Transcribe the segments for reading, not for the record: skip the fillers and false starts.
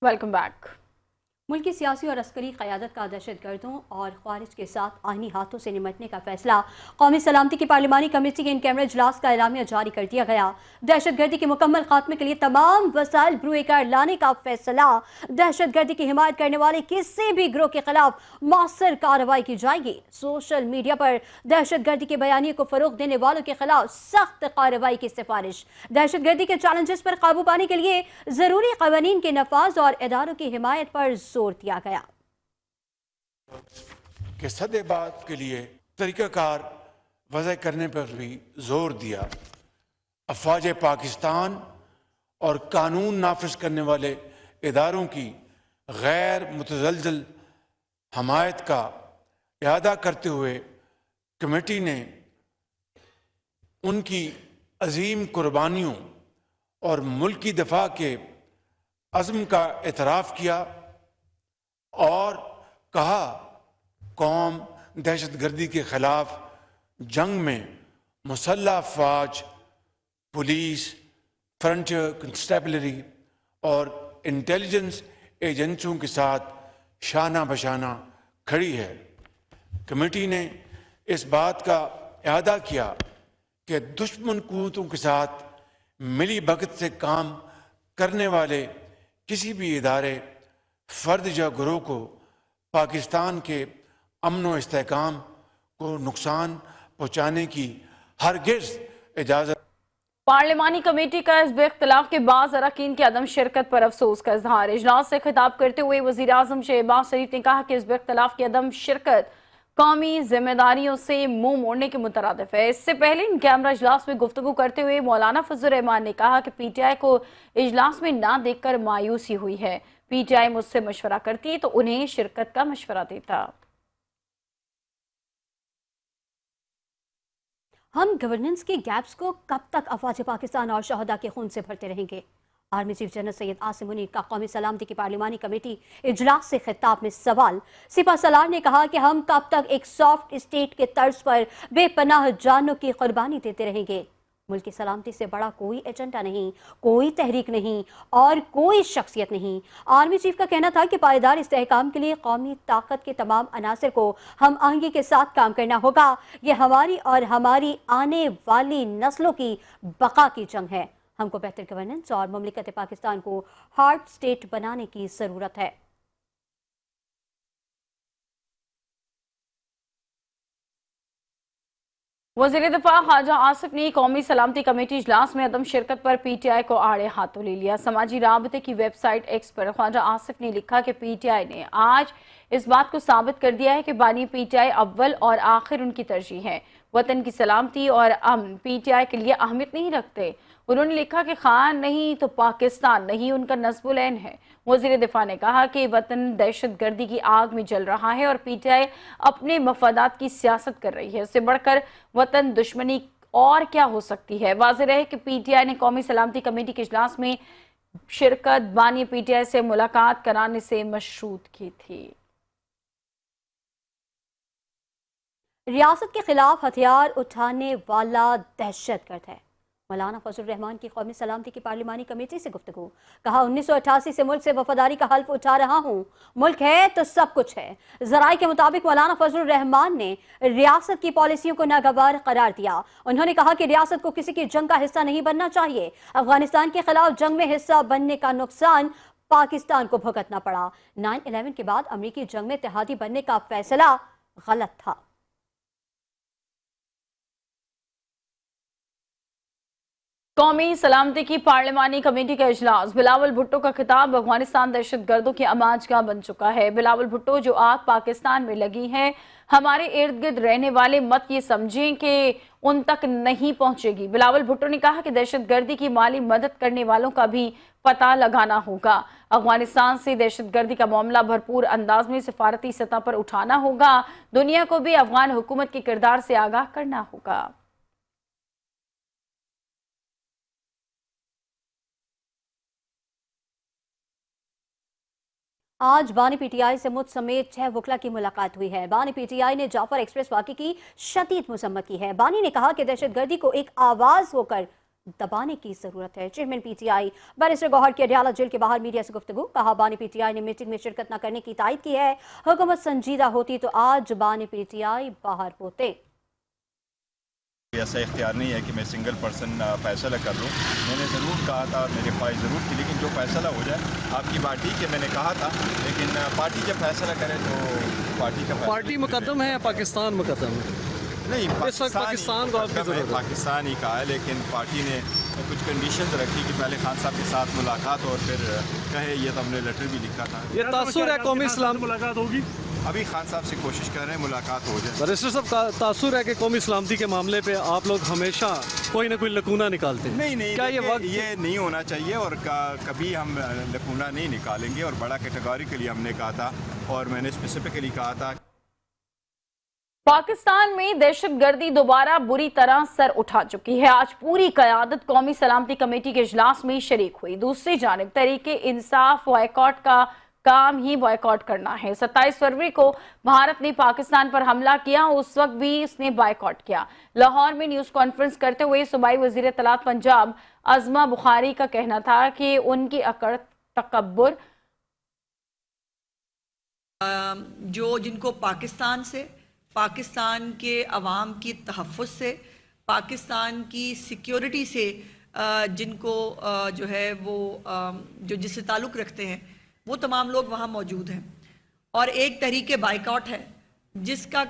Welcome back. मुल्क की सियासी और अस्करी क़यादत का दहशत गर्दों और ख्वारिज के साथ आइनी हाथों से निमटने का फैसला कौमी सलामती की पार्लिमानी कमेटी के इन कैमरा इजलास का एलामिया जारी कर दिया गया। दहशत गर्दी के मुकम्मल खात्मे के लिए तमाम वसाइल बरूएकार लाने का फैसला। दहशत गर्दी की हिमायत करने वाले किसी भी ग्रोह के खिलाफ मौसर कार्रवाई की जाएगी। सोशल मीडिया पर दहशत गर्दी के बयानिए को फरोग देने वालों के खिलाफ सख्त कार्रवाई की सिफारिश। दहशत गर्दी के चैलेंजेस पर काबू पाने के लिए जरूरी कवानीन के नफाज और इदारों की हिमायत पर जोर दिया गया कि सदेबाद के लिए तरीक़ाकार वज़ह करने पर भी जोर दिया। अफ़वाज पाकिस्तान और कानून नाफिज करने वाले इदारों की गैर मुतज़लज़ल हमायत का इआदा करते हुए कमेटी ने उनकी अजीम कुर्बानियों और मुल्की दफा के अज़्म का एतराफ़ किया और कहा कौम दहशत गर्दी के खिलाफ जंग में मुसल्लह अफवाज, पुलिस, फ्रंटियर कंस्टेबलरी और इंटेलिजेंस एजेंसियों के साथ शाना बशाना खड़ी है। कमेटी ने इस बात का इआदा किया कि दुश्मन कुव्वतों के साथ मिली भगत से काम करने वाले किसी भी इदारे, फर्द या ग्रोह को पाकिस्तान के अमन व इस्तेहकाम को नुकसान पहुँचाने की हरगिज़ इजाज़त। पार्लिमानी कमेटी का इस इख्तिलाफ के बाद अरकान की अदम शिरकत पर अफसोस का इजहार। इजलास से खिताब करते हुए वज़ीर आज़म शहबाज शरीफ ने कहा कि इस इख्तिलाफ की अदम शिरकत कौमी जिम्मेदारियों से मुंह मोड़ने के मुतरादिफ है। इससे पहले इन कैमरा इजलास में गुफ्तगू करते हुए मौलाना फजल रहमान ने कहा कि PTI को इजलास में ना देखकर मायूसी हुई है। PTI मुझसे मशवरा करती तो उन्हें शिरकत का मशवरा देता। हम गवर्नेंस के गैप्स को कब तक अफवाज पाकिस्तान और शहदा के खून से भरते रहेंगे? Army chief general Syed Asim Munir का कौमी सलामती की पार्लिमानी कमेटी इजलास से खिताब में सवाल। सिपा सलार ने कहा कि हम कब तक एक सॉफ्ट स्टेट के तर्ज पर बेपनाह जानों की कुर्बानी देते रहेंगे? मुल्क की सलामती से बड़ा कोई एजेंडा नहीं, कोई तहरीक नहीं और कोई शख्सियत नहीं। आर्मी चीफ का कहना था कि पायदार इस्तेहकाम के लिए कौमी ताकत के तमाम अनासर को हम आहंगी के साथ काम करना होगा। ये हमारी और हमारी आने वाली नस्लों की बका की जंग है। हमको बेहतर गवर्नेंस और मुमलिकत पाकिस्तान को हार्ड स्टेट बनाने की जरूरत है। वज़ीर दफ़ा ख्वाजा आसिफ ने कौमी सलामती कमेटी इजलास में अदम शिरकत पर PTI को आड़े हाथों ले लिया। समाजी राबते की वेबसाइट एक्स पर ख्वाजा आसिफ ने लिखा कि PTI ने आज इस बात को साबित कर दिया है कि बानी PTI अव्वल और आखिर उनकी तरजीह है। वतन की सलामती और अमन PTI के लिए अहमियत नहीं रखते। उन्होंने लिखा कि खान नहीं तो पाकिस्तान नहीं उनका नस्बुल ऐन है। वज़ीर दिफा ने कहा कि वतन दहशत गर्दी की आग में जल रहा है और PTI अपने मफादात की सियासत कर रही है। इससे बढ़कर वतन दुश्मनी और क्या हो सकती है। वाज़ेह है कि PTI ने कौमी सलामती कमेटी के इजलास में शिरकत बानी PTI से मुलाकात कराने से मशरूत की थी। रियासत के खिलाफ हथियार उठाने वाला दहशतगर्द है। मौलाना फजल रहमान की कौमी सलामती की पार्लिमानी कमेटी से गुफ्तगू। कहा 1988 से मुल्क से वफादारी का हल्फ उठा रहा हूँ। मुल्क है तो सब कुछ है। जराए के मुताबिक मौलाना फजल रहमान ने रियासत की पॉलिसियों को नागवार करार दिया। उन्होंने कहा कि रियासत को किसी की जंग का हिस्सा नहीं बनना चाहिए। अफगानिस्तान के खिलाफ जंग में हिस्सा बनने का नुकसान पाकिस्तान को भुगतना पड़ा। 9/11 के बाद अमरीकी जंग में इत्तेहादी बनने का फैसला गलत था। कौमी सलामती की पार्लिमानी कमेटी का इजलास। बिलावल भुट्टो का खिताब अफगानिस्तान दहशत गर्दों की अमाजगाह बन चुका है। बिलावल भुट्टो जो आग पाकिस्तान में लगी है, हमारे इर्द गिर्द रहने वाले मत ये समझें कि उन तक नहीं पहुंचेगी। बिलावल भुट्टो ने कहा कि दहशत गर्दी की माली मदद करने वालों का भी पता लगाना होगा। अफगानिस्तान से दहशत गर्दी का मामला भरपूर अंदाज में सिफारती सतह पर उठाना होगा। दुनिया को भी अफगान हुकूमत के किरदार से आगाह करना होगा। आज बानी PTI से मुझ समेत 6 वकला की मुलाकात हुई है। बानी PTI ने जाफर एक्सप्रेस वाक़े की शदीद मजम्मत की है। बानी ने कहा कि दहशतगर्दी को एक आवाज होकर दबाने की जरूरत है। चेयरमैन पीटीआई बैरिस्टर गौहर की अडयाला जेल के बाहर मीडिया से गुफ्तगू, कहा बानी पीटीआई ने मीटिंग में शिरकत न करने की तायद की है। हुकूमत संजीदा होती तो आज बानी पीटीआई बाहर होते। ऐसा इख्तियार नहीं है कि मैं सिंगल पर्सन फैसला कर लूँ। मैंने ज़रूर कहा था, मेरी ख्वाहिश ज़रूर थी, लेकिन जो फैसला हो जाए आपकी पार्टी के, मैंने कहा था, लेकिन पार्टी जब फैसला करे तो पार्टी का पार्टी मुकद्दम है या पाकिस्तान मुकद्दम है? नहीं, इस वक्त पाकिस्तान को आपकी ज़रूरत है। पाकिस्तान ही कहा है, लेकिन पार्टी ने कुछ कंडीशंस रखी कि पहले खान साहब के साथ मुलाकात और फिर कहे, ये तो हमने लेटर भी लिखा था। ये तासुर है कौमी इस्लाम मुलाकात होगी। अभी खान साहब से कोशिश कर रहे हैं मुलाकात हो जाए। बैरिस्टर साहब, तासुर है कि कौमी सलामती के मामले पे आप लोग हमेशा कोई ना कोई लकूना निकालते हैं। नहीं, क्या ये देखिए, वक्त ये नहीं होना चाहिए और कभी हम लकूना नहीं निकालेंगे। और बड़ा कैटेगरी के लिए हमने कहा था और मैंने स्पेसिफिकली कहा था पाकिस्तान में दहशतगर्दी दोबारा बुरी तरह सर उठा चुकी है। आज पूरी क़यादत कौमी सलामती कमेटी के इजलास में शरीक हुई। दूसरी जानिब तहरीके इंसाफ बॉयकॉट का काम ही बॉयकॉट करना है। 27 फरवरी को भारत ने पाकिस्तान पर हमला किया, उस वक्त भी इसने बॉयकॉट किया। लाहौर में न्यूज कॉन्फ्रेंस करते हुए सूबाई वजीर इत्तलात पंजाब अज़मा बुखारी का कहना था कि उनकी अकड़ तकब्बुर जो जिनको पाकिस्तान से, पाकिस्तान के अवाम की तहफ़्फ़ुज़ से, पाकिस्तान की सिक्योरिटी से जिनको जो है वो जो जिससे ताल्लुक़ रखते हैं, वो तमाम लोग वहाँ मौजूद हैं। और एक तहरीके बाइकआउट है जिसका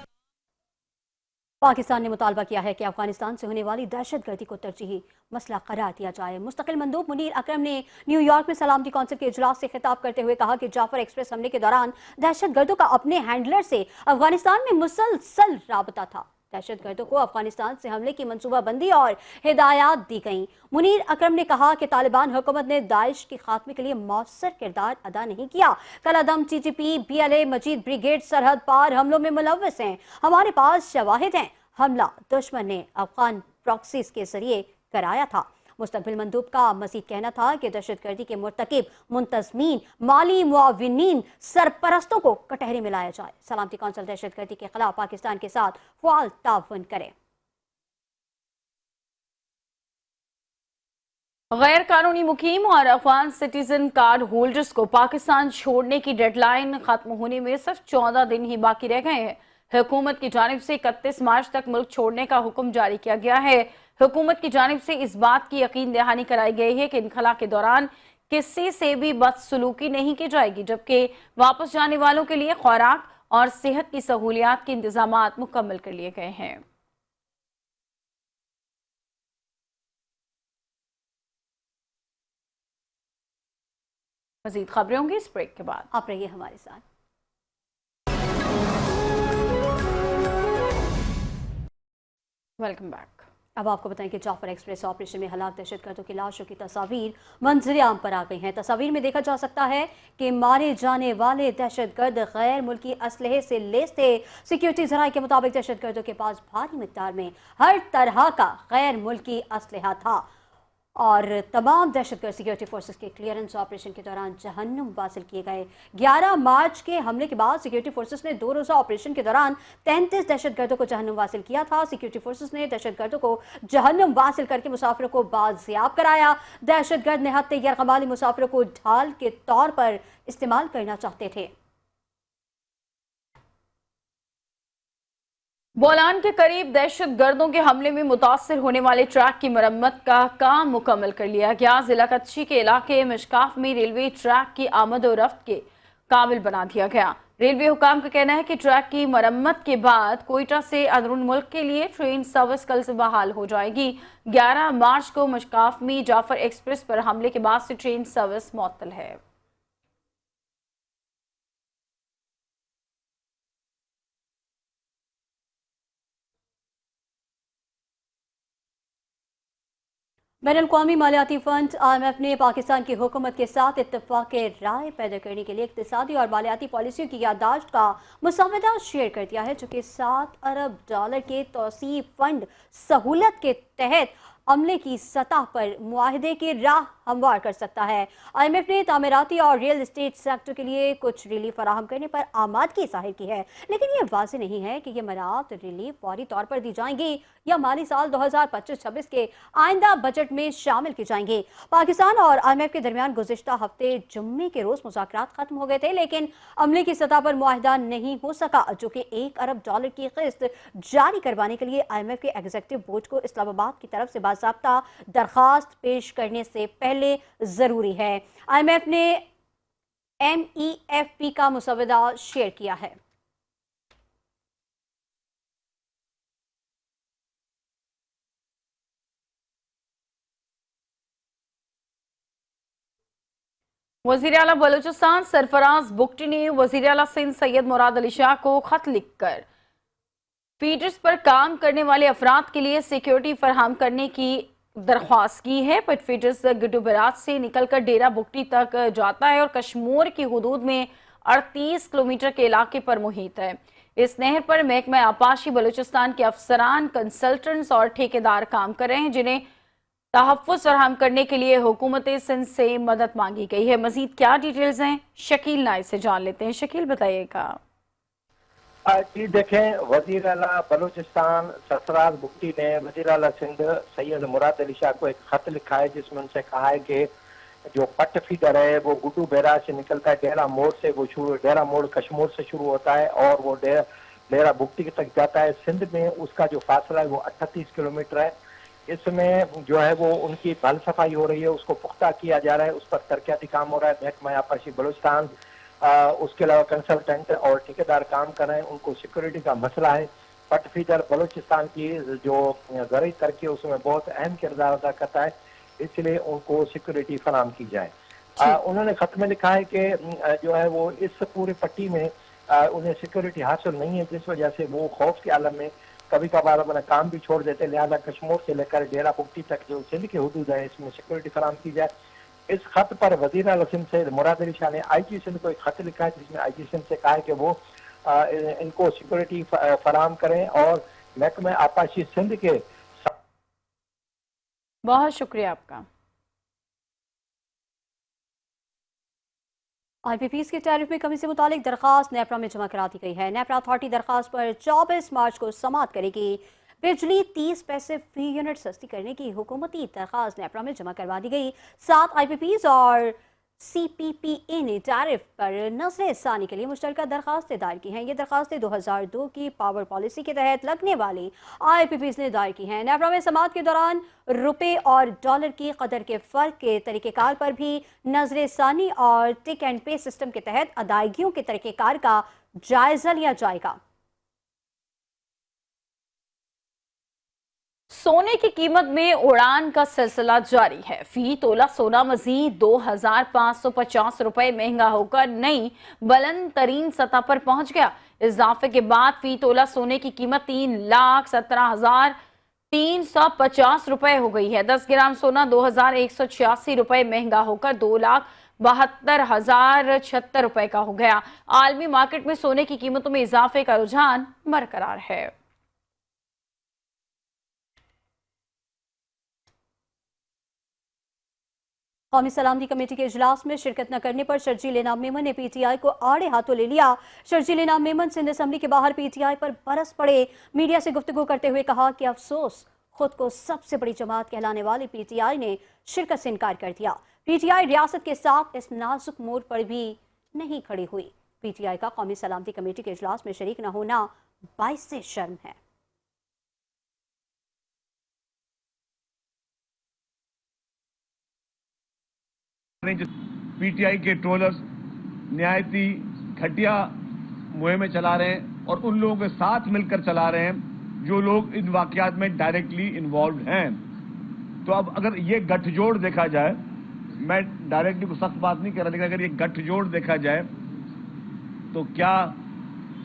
पाकिस्तान ने मुतालबा किया है कि अफगानिस्तान से होने वाली दहशतगर्दी को तरजीही मसला करार दिया जाए। मुस्तकिल मंदूब मुनीर अकरम ने न्यूयॉर्क में सलामती कौंसिल के इजलास से खिताब करते हुए कहा कि जाफर एक्सप्रेस हमले के दौरान दहशतगर्दों का अपने हैंडलर से अफगानिस्तान में मुसलसल राबता था। दहशतगर्दों को अफगानिस्तान से हमले की मंसूबाबंदी और हिदायत दी गई। मुनीर अकरम ने कहा कि तालिबान हुकूमत ने दाइश के खात्मे के लिए मौसर किरदार अदा नहीं किया। कलादम TTP BLA मजीद ब्रिगेड सरहद पार हमलों में मुलव्वस हैं। हमारे पास शवाहिद हैं। हमला दुश्मन ने अफगान प्रॉक्सीज के जरिए कराया था। मुस्तकबिल मंदूब का मजीद कहना था कि दहशतगर्दी के मुर्तकिब मुंतजमीन, माली मुआविनीन, सरपरस्तों को कटहरे में लाया जाए। सलामती कौंसिल दहशतगर्दी के खिलाफ पाकिस्तान के साथ फ़आल ताउन करे। गैर कानूनी मुकीम और अफगान सिटीजन कार्ड होल्डर्स को पाकिस्तान छोड़ने की डेडलाइन खत्म होने में सिर्फ 14 दिन ही बाकी रह गए हैं। हुकूमत की जानिब से 31 मार्च तक मुल्क छोड़ने का हुक्म जारी किया गया है। हुकूमत की जानिब से इस बात की यकीन दहानी कराई गई है कि इनखला के दौरान किसी से भी बदसलूकी नहीं की जाएगी, जबकि वापस जाने वालों के लिए खुराक और सेहत की सहूलियात के इंतजामात मुकम्मल कर लिए गए हैं। मजीद खबरें होंगी इस ब्रेक के बाद। आप रहिए हमारे साथ। Welcome back. अब आपको बताएं कि जाफर एक्सप्रेस ऑपरेशन में हलाक दहशतगर्दों की लाशों की तस्वीर मंजर आम पर आ गई हैं। तस्वीर में देखा जा सकता है कि मारे जाने वाले दहशतगर्द गैर मुल्की असलहे से लैस थे। सिक्योरिटी जराये के मुताबिक दहशतगर्दों के पास भारी मिकदार में हर तरह का गैर मुल्की असलहा था और तमाम दहशतगर्द सिक्योरिटी फोर्सेस के क्लियरेंस ऑपरेशन के दौरान जहन्नुम हासिल किए गए। 11 मार्च के हमले के बाद सिक्योरिटी फोर्सेस ने 2 रोज़ा ऑपरेशन के दौरान 33 दहशतगर्दों को जहन्नुम हासिल किया था। सिक्योरिटी फोर्सेस ने दहशतगर्दों को जहन्नुम हासिल करके मुसाफिरों को बाजियाब कराया। दहशतगर्द निहत्ते यरगमाली मुसाफिरों को ढाल के तौर पर इस्तेमाल करना चाहते थे। बोलान के करीब दहशतगर्दों के हमले में मुतासर होने वाले ट्रैक की मरम्मत का काम मुकम्मल कर लिया गया। जिला कच्ची के इलाके मिशकाफ में रेलवे ट्रैक की आमद और रफ्त के काबिल बना दिया गया। रेलवे हुकाम का कहना है कि ट्रैक की मरम्मत के बाद कोयटा से अंदरून मुल्क के लिए ट्रेन सर्विस कल से बहाल हो जाएगी। 11 मार्च को मिशकाफ में जाफर एक्सप्रेस पर हमले के बाद से ट्रेन सर्विस मुअत्तल है। बैनुल-अक़वामी मालियाती फंड IMF ने पाकिस्तान की हुकूमत के साथ इत्तफाक राय पैदा करने के लिए इक़्तिसादी और मालियाती पॉलिसियों की याददाश्त का मुसव्वदा शेयर कर दिया है, जो कि $7 अरब के तौसीफ़ फंड सहूलत के तहत अमले की सतह पर मुआहदे की राह हमवार कर सकता है। IMF ने तामीराती और रियल एस्टेट सेक्टर के लिए कुछ रिलीफ फराहम करने पर आमादगी जाहिर की है, लेकिन ये वाज़ेह नहीं है कि ये मनात रिलीफ फौरी तौर पर दी जाएंगी या माली साल 2025-26 के आइंदा बजट में शामिल की जाएंगी। पाकिस्तान और IMF के दरमियान गुज़िश्ता हफ्ते जुम्मे के रोज मुज़ाकरात खत्म हो गए थे, लेकिन अमले की सतह पर मुआहदा नहीं हो सका, जो कि $1 अरब की किस्त जारी करवाने के लिए IMF के एग्जीक्यूटिव बोर्ड को इस्लामाबाद की तरफ से बाज़ाब्ता दरखास्त पेश करने से पहले जरूरी है। IMF ने MEFP का मुसवदा शेयर किया है। वज़ीर आला बलूचिस्तान सरफराज बुगटी ने वज़ीर आला सिंध सैयद मुराद अली शाह को खत लिखकर फीडर्स पर काम करने वाले अफराद के लिए सिक्योरिटी फराहम करने की दरख्वास्त की है। पिट फीडर्स गिड्डू बराज से निकलकर डेरा बुगटी तक जाता है और कश्मीर की हुदूद में 38 किलोमीटर के इलाके पर मुहित है। इस नहर पर महकमा आपाशी बलूचिस्तान के अफसरान, कंसल्टेंट्स और ठेकेदार काम कर रहे हैं, जिन्हें तहफ़्फ़ुज़ फराहम करने के लिए हुकूमत सिंध से मदद मांगी गई है। मज़ीद क्या डिटेल्स हैं, शकील नाइस से जान लेते हैं। शकील बताइएगा। जी देखें, वज़ीर आला बलूचिस्तान सरफराज बुगटी ने वज़ीर आला सिंध सैयद मुराद अली शाह को एक खत लिखा है, जिसमें उनसे कहा है कि जो पट फीडर है वो गुड्डू बैराज से निकलता है, डेरा मोड़ से वो डेरा मोड़ कश्मीर से शुरू होता है और वो डेरा बुगटी तक जाता है। सिंध में उसका जो फासला है वो 38 किलोमीटर है। इसमें जो है वो उनकी भल सफाई हो रही है, उसको पुख्ता किया जा रहा है, उस पर तरक्याती काम हो रहा है। महकमा आपाशी बलूचिस्तान उसके अलावा कंसल्टेंट और ठेकेदार काम कर रहे हैं, उनको सिक्योरिटी का मसला है। पट फीडर बलूचिस्तान की जो ज़रूरी तरक्की है उसमें बहुत अहम किरदार अदा करता है, इसलिए उनको सिक्योरिटी फराहम की जाए। उन्होंने खत में लिखा है कि जो है वो इस पूरी पट्टी में उन्हें सिक्योरिटी हासिल नहीं है, जिस वजह से वो खौफ के आलम में कभी कभार अपना काम भी छोड़ देते। लिहाजा कश्मीर से लेकर डेरा बुगटी तक जो सिंध की हुदूद है इसमें सिक्योरिटी फराहम की जाए। इस खत पर वज़ीर आला सिंध सैयद मुराद अली शाह ने IG सिंध को एक खत लिखा है, जिसमें IG सिंध से कहा है कि वो इनको सिक्योरिटी फराहम करें और महकमा आपाशी सिंध के। बहुत शुक्रिया आपका। IPPs के टैरिफ में कमी से मुतालिक दरखास्त नेपरा में जमा करा दी गई है। नेपरा अथॉरिटी दरखास्त पर 24 मार्च को समाअत करेगी। बिजली 30 पैसे फी यूनिट सस्ती करने की हुकूमती दरखास्त नेपरा में जमा करवा दी गई। 7 IPPs और CPPA ने टैरिफ पर नज़र सानी के लिए मुश्तरका दरखास्तें दायर की हैं। ये दरखास्तें 2002 की पावर पॉलिसी के तहत लगने वाली IPPs ने दायर की हैं। नेपरा में समाअत के दौरान रुपए और डॉलर की कदर के फ़र्क के तरीक़ेकार पर भी नज़र सानी और टिक एंड पे सिस्टम के तहत अदायगियों के तरीक़ेकार का जायज़ा लिया जाएगा। सोने की कीमत में उड़ान का सिलसिला जारी है। फी तोला सोना मजीद 2550 रुपए महंगा होकर नई बुलंद तरीन सतह पर पहुंच गया। इजाफे के बाद फी तोला सोने की कीमत 3,17,350 रुपए हो गई है। 10 ग्राम सोना 2186 रुपए महंगा होकर 2,72,076 रुपए का हो गया। आलमी मार्केट में सोने की कीमतों में इजाफे का रुझान बरकरार है। कौमी सलामती कमेटी के इजलास में शिरकत न करने पर शर्जील इनाम मेमन ने PTI को आड़े हाथों ले लिया। शर्जील इनाम मेमन सिंध असम्बली के बाहर PTI पर बरस पड़े। मीडिया से गुफ्तगू करते हुए कहा कि अफसोस, खुद को सबसे बड़ी जमात कहलाने वाली PTI ने शिरकत से इनकार कर दिया। PTI रियासत के साथ इस नाजुक मोड़ पर भी नहीं खड़ी हुई। PTI का कौमी सलामती कमेटी के इजलास में शरीक न होना बाइस से शर्म है। PTI के ट्रोलर्स न्यायती घटिया मुहिमें चला रहे हैं और उन लोगों के साथ मिलकर चला रहे हैं जो लोग इन वाकयात में डायरेक्टली इन्वॉल्व हैं। तो अब अगर ये गठजोड़ देखा जाए, मैं डायरेक्टली को सख्त बात नहीं कर रहा, लेकिन अगर ये गठजोड़ देखा जाए तो क्या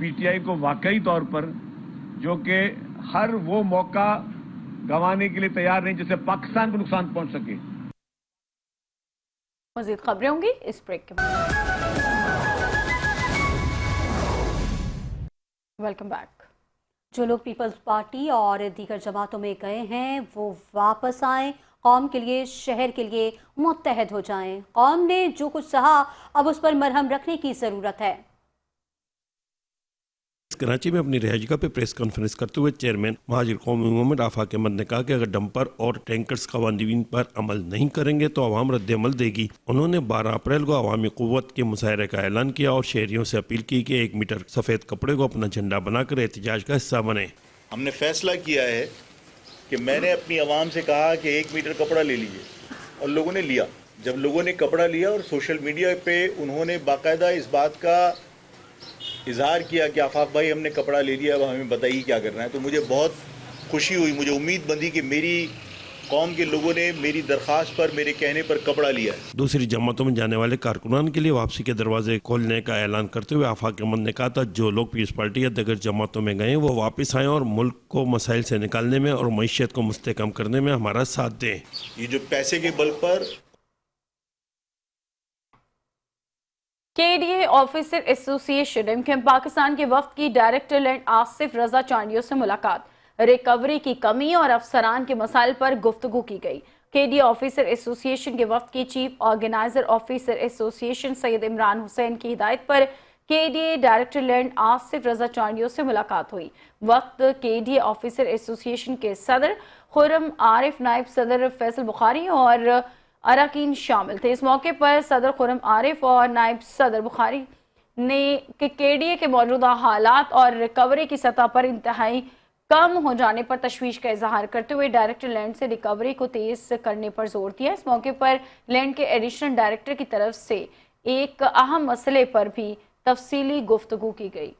PTI को वाकई तौर पर, जो कि हर वो मौका गंवाने के लिए तैयार नहीं जिससे पाकिस्तान को नुकसान पहुंच सके। मज़ीद खबरें होंगी इस ब्रेक के बाद। Welcome back. जो लोग पीपल्स पार्टी और दीगर जमातों में गए हैं वो वापस आएं, कौम के लिए, शहर के लिए मुत्तहद हो जाएं। कौम ने जो कुछ सहा अब उस पर मरहम रखने की ज़रूरत है। कराची में अपनी रिहाइशगाह पे प्रेस कॉन्फ्रेंस करते हुए चेयरमैन महाजिर कौमी मोहम्मद आफाक अहमद ने कहा कि अगर डंपर और टैंकर्स कवानीन पर अमल नहीं करेंगे तो अवाम रद्द-ए-अमल देगी। उन्होंने 12 अप्रैल को अवामी क़ुव्वत के मुशायरे का ऐलान किया और शहरियों से अपील की कि 1 मीटर सफ़ेद कपड़े को अपना झंडा बनाकर एहतजाज का हिस्सा बने। हमने फैसला किया है कि मैंने अपनी आवाम से कहा कि 1 मीटर कपड़ा ले लीजिए और लोगों ने लिया। जब लोगों ने कपड़ा लिया और सोशल मीडिया पे उन्होंने बाकायदा इस बात का इजहार किया कि आफाक भाई हमने कपड़ा ले लिया, अब हमें बताइए क्या करना है, तो मुझे बहुत खुशी हुई, मुझे उम्मीद बंधी कि मेरी कौम के लोगों ने मेरी दरख्वास्त पर, मेरे कहने पर कपड़ा लिया है। दूसरी जमातों में जाने वाले कारकुनान के लिए वापसी के दरवाजे खोलने का ऐलान करते हुए आफाक अहमद ने कहा था जो लोग पीस पार्टी या दीगर जमातों में गए वो वापस आएँ और मुल्क को मसाइल से निकालने में और मईशत को मुस्तहकम करने में हमारा साथ दें। ये जो पैसे के बल पर KDA officer association MQM Pakistan के वफ्द की डायरेक्टर लैंड आसिफ रजा चांडियो से मुलाकात, रिकवरी की कमी और अफसरान के मसाइल पर गुफ्तगू की गई। KDA ऑफिसर एसोसिएशन के वफ्द की chief organiser officer association Syed Imran Hussain की हिदायत पर KDA director land Asif Raza Chandio से मुलाकात हुई। वक्त KDA ऑफिसर एसोसिएशन के सदर खुर्रम आरिफ, नायब सदर फैसल बुखारी और अरकान शामिल थे। इस मौके पर सदर खुर्रम आरिफ और नायब सदर बुखारी ने KDA के मौजूदा हालात और रिकवरी की सतह पर इंतहाई कम हो जाने पर तशवीश का इजहार करते हुए डायरेक्टर लैंड से रिकवरी को तेज करने पर जोर दिया। इस मौके पर लैंड के एडिशनल डायरेक्टर की तरफ से एक अहम मसले पर भी तफसीली गुफ्तगू की गई।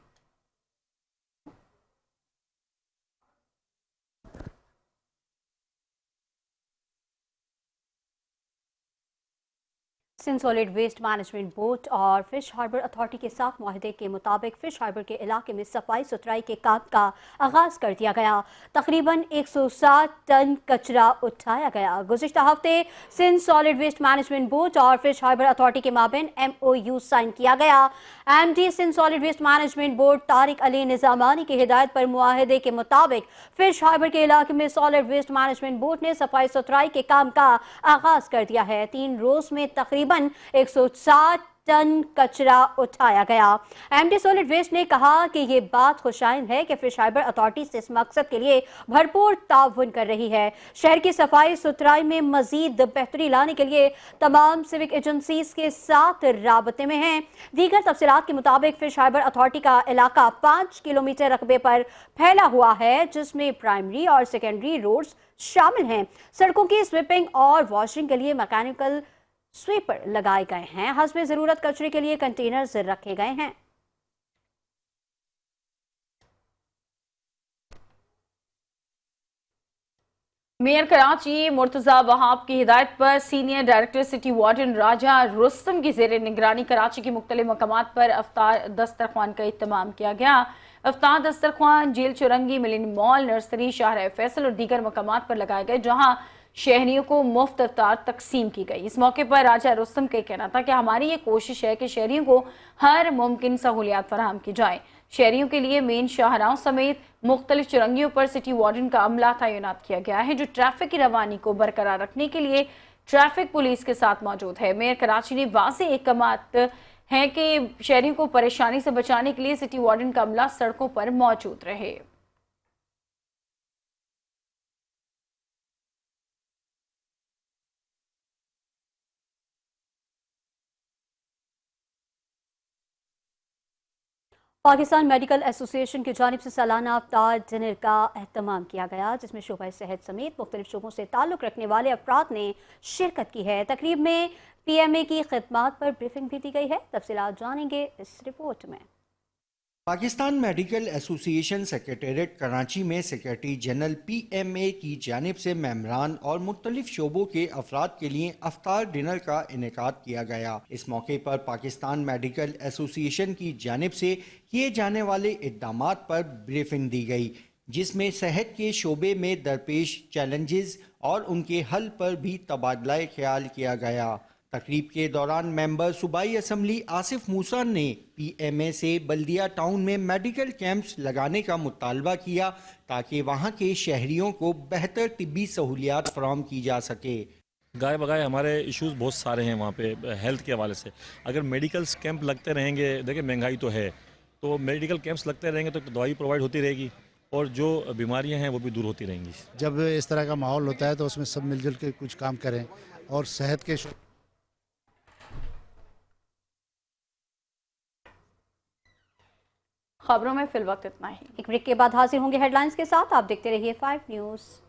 Sindh solid waste management board और फिश हार्बर अथॉरिटी के साथ मुआहदे के मुताबिक फिश हार्बर के इलाके में सफाई सुथराई के काम का आगाज़ कर दिया गया। तकरीबन 160 टन कचरा उठाया गया। गुज़िश्ता हफ्ते Sindh solid waste management board और फिश हार्बर अथॉरिटी के माबैन MOU साइन किया गया। MD Sindh solid waste management board Tariq Ali Nizamani की हिदायत पर मुआहदे के मुताबिक फिश हार्बर के इलाके में सॉलिड वेस्ट मैनेजमेंट बोर्ड ने सफाई सुथराई के काम का आगाज़ कर दिया है। 3 रोज़ में तकरीबन 160 टन कचरा उठाया गया। MD सॉलिड वेस्ट ने कहा कि ये बात खुशाइन है कि फिश हार्बर अथॉरिटी से इस मकसद के लिए भरपूर ताउन कर रही है। शहर की सफाई सुथराई में मजीद बेहतरी लाने के लिए तमाम सिविक एजेंसीज के साथ राबते में हैं। दीगर तफसीलात के मुताबिक फिश हार्बर अथॉरिटी का इलाका 5 किलोमीटर रकबे पर फैला हुआ है, जिसमें प्राइमरी और सेकेंडरी रोड्स शामिल हैं। सड़कों की स्वीपिंग और वॉशिंग के लिए मैकेनिकल स्वीपर लगाए गए हैं। हस्बे जरूरत कचरे के लिए कंटेनर्स रखे गए हैं। मेयर कराची मुर्तजा वहाब की हिदायत पर सीनियर डायरेक्टर सिटी वार्डन राजा रुस्तम की जेर निगरानी कराची के मुख्तलिफ मकामात पर अफ्तार दस्तरखान का इत्तमाम किया गया। अफ्तार दस्तरखान jail Chowrangi, millennium mall, nursery, Shahrah Faisal और दीगर मकामात पर लगाए गए, जहां शहरियों को मुफ्त इफ्तार तकसीम की गई। इस मौके पर राजा रुस्तम का कहना था कि हमारी ये कोशिश है कि शहरियों को हर मुमकिन सहूलियात फराहम की जाए। शहरियों के लिए मेन शाहराहों समेत मुख्तलिफ चुरंगियों पर सिटी वार्डन का अमला तैनात किया गया है, जो ट्रैफिक की रवानी को बरकरार रखने के लिए ट्रैफिक पुलिस के साथ मौजूद है। मेयर कराची ने वाज़ेह अहकामात हैं कि शहरियों को परेशानी से बचाने के लिए सिटी वार्डन का अमला सड़कों पर मौजूद रहे। पाकिस्तान मेडिकल एसोसिएशन की जानिब से सालाना अफ्तार डिनर का एहतमाम किया गया, जिसमें शोबा सेहत समेत मुख्तलिफ शोबों से ताल्लुक़ रखने वाले अफराद ने शिरकत की है। तकरीब में PMA की खिदमात पर ब्रीफिंग भी दी गई है। तफसीलात जानेंगे इस रिपोर्ट में। Pakistan medical association secretariat Karachi में सेक्रेटरी जनरल PMA की जानिब से मेम्बरान और मुख्तलिफ शोबों के अफराद के लिए अफ्तार डिनर का इनेकाद किया गया। इस मौके पर पाकिस्तान मेडिकल एसोसिएशन की जानिब से किए जाने वाले इक़दामात पर ब्रीफिंग दी गई, जिसमें सेहत के शोबे में दरपेश चैलेंजेस और उनके हल पर भी तबादला ख्याल किया गया। तकरीब के दौरान मेंबर सूबाई असम्बली आसिफ मूसा ने PMA से बल्दिया टाउन में मेडिकल कैंप्स लगाने का मुतालबा किया ताकि वहां के शहरियों को बेहतर तिब्बी सहूलियात फराहम की जा सके। गाय बगाए हमारे इश्यूज़ बहुत सारे हैं वहाँ पे हेल्थ के हवाले से। अगर मेडिकल कैंप लगते रहेंगे, देखिए महंगाई तो है, तो मेडिकल कैंप्स लगते रहेंगे तो दवाई प्रोवाइड होती रहेगी और जो बीमारियां हैं वो भी दूर होती रहेंगी। जब इस तरह का माहौल होता है तो उसमें सब मिलजुल के कुछ काम करें और सेहत के खबरों में फिल वक्त इतना ही। एक ब्रेक के बाद हाजिर होंगे हेडलाइंस के साथ। आप देखते रहिए 5 न्यूज़।